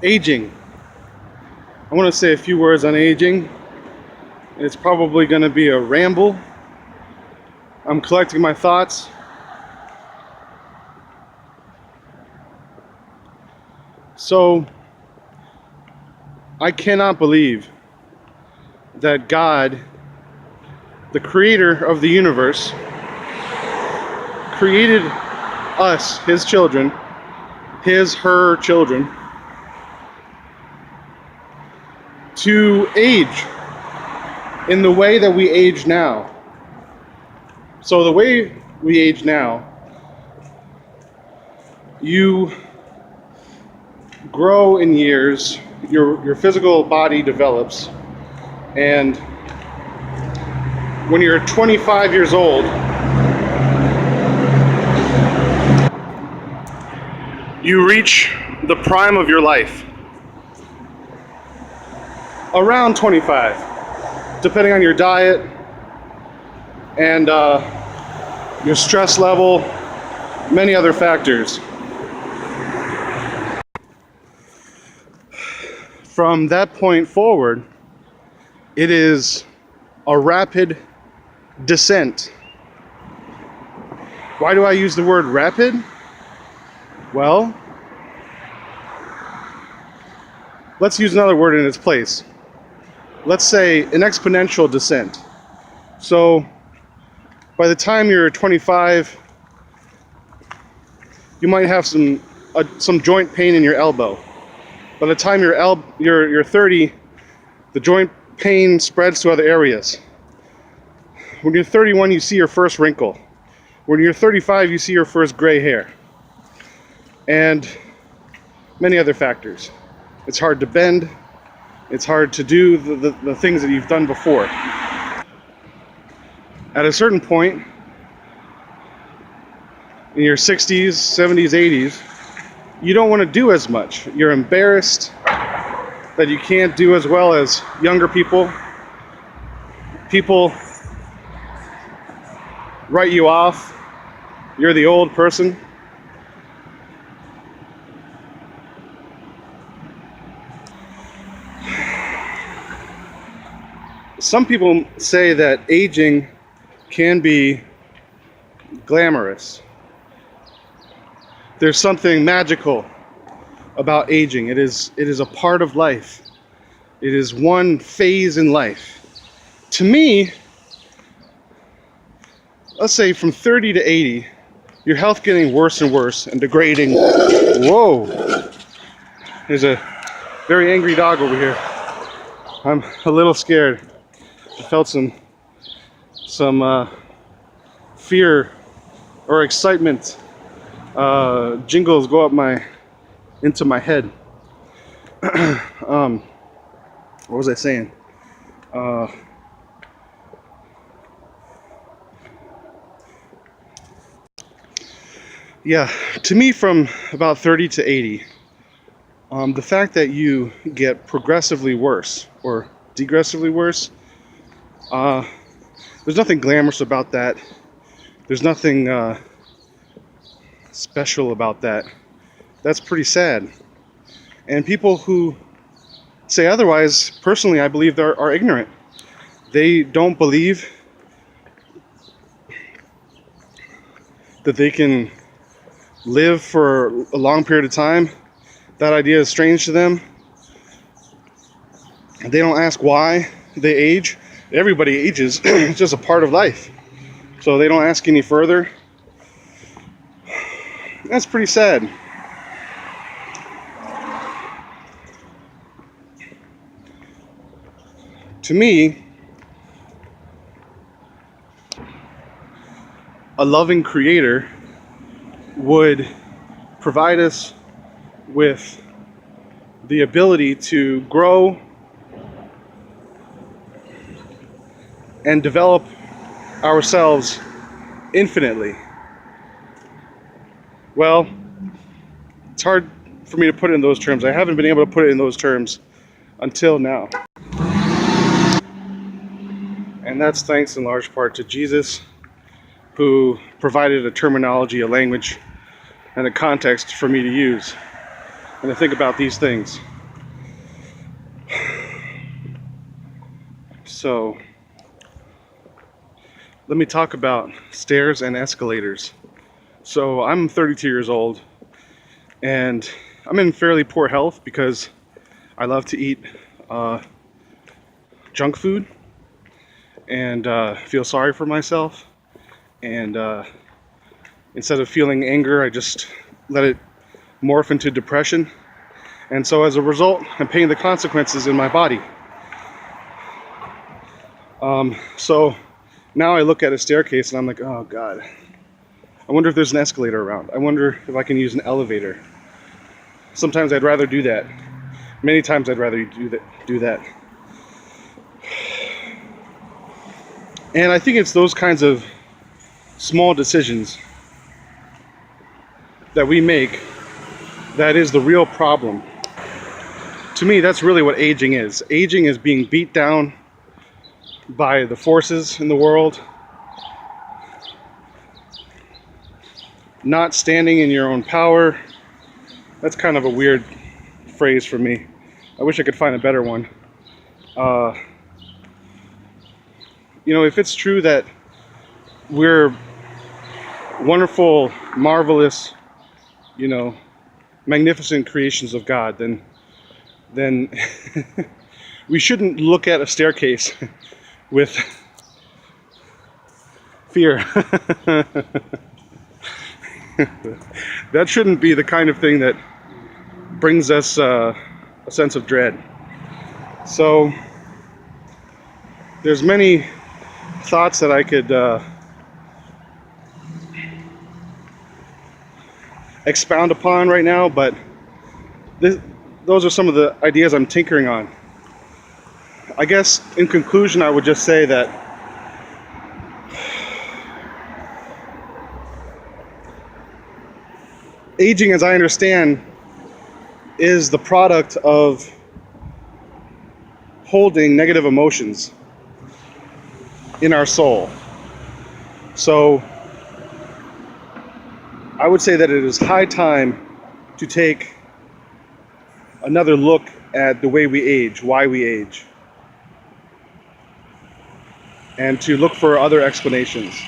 Aging. I want to say a few words on aging. It's probably going to be a ramble. I'm collecting my thoughts. So, I cannot believe that God, the creator of the universe, created us, his children, her children, to age in the way that we age now. So the way we age now, you grow in years, your physical body develops, and when you're 25 years old, you reach the prime of your life. Around 25, depending on your diet and your stress level, many other factors. From that point forward, it is a rapid descent. Why do I use the word rapid? Well, let's use another word in its place. Let's say an exponential descent. So by the time you're 25, you might have some joint pain in your elbow. By the time you're 30, the joint pain spreads to other areas. When you're 31, you see your first wrinkle. When you're 35, you see your first gray hair. And many other factors. It's hard to bend. It's hard to do the things that you've done before. At a certain point, in your 60s, 70s, 80s, you don't want to do as much. You're embarrassed that you can't do as well as younger people. People write you off. You're the old person. Some people say that aging can be glamorous. There's something magical about aging. It is a part of life. It is one phase in life. To me, let's say from 30 to 80, your health getting worse and worse and degrading. Whoa! There's a very angry dog over here. I'm a little scared. I felt some fear or excitement jingles go up into my head. What was I saying? Yeah, to me, from about 30 to 80, the fact that you get progressively worse or degressively worse, there's nothing glamorous about that. There's nothing special about that. That's pretty sad. And people who say otherwise, personally, I believe they are ignorant. They don't believe that they can live for a long period of time. That idea is strange to them. They don't ask why they age. Everybody ages. It's just a part of life. So they don't ask any further. That's pretty sad. To me, a loving creator would provide us with the ability to grow and develop ourselves infinitely. Well, it's hard for me to put it in those terms. I haven't been able to put it in those terms until now. And that's thanks in large part to Jesus, who provided a terminology, a language, and a context for me to use and to think about these things. So let me talk about stairs and escalators. So I'm 32 years old, and I'm in fairly poor health because I love to eat junk food and feel sorry for myself. And instead of feeling anger, I just let it morph into depression. And so as a result, I'm paying the consequences in my body. So now I look at a staircase and I'm like, oh God, I wonder if there's an escalator around. I wonder if I can use an elevator. Sometimes I'd rather do that. Many times I'd rather do that. And I think it's those kinds of small decisions that we make that is the real problem. To me, that's really what aging is. Aging is being beat down by the forces in the world, not standing in your own power. That's kind of a weird phrase for me. I wish I could find a better one. If it's true that we're wonderful, marvelous, magnificent creations of God, then we shouldn't look at a staircase with fear. That shouldn't be the kind of thing that brings us a sense of dread. So there's many thoughts that I could expound upon right now, but those are some of the ideas I'm tinkering on. I guess in conclusion, I would just say that aging, as I understand, is the product of holding negative emotions in our soul. So I would say that it is high time to take another look at the way we age, why we age, and to look for other explanations.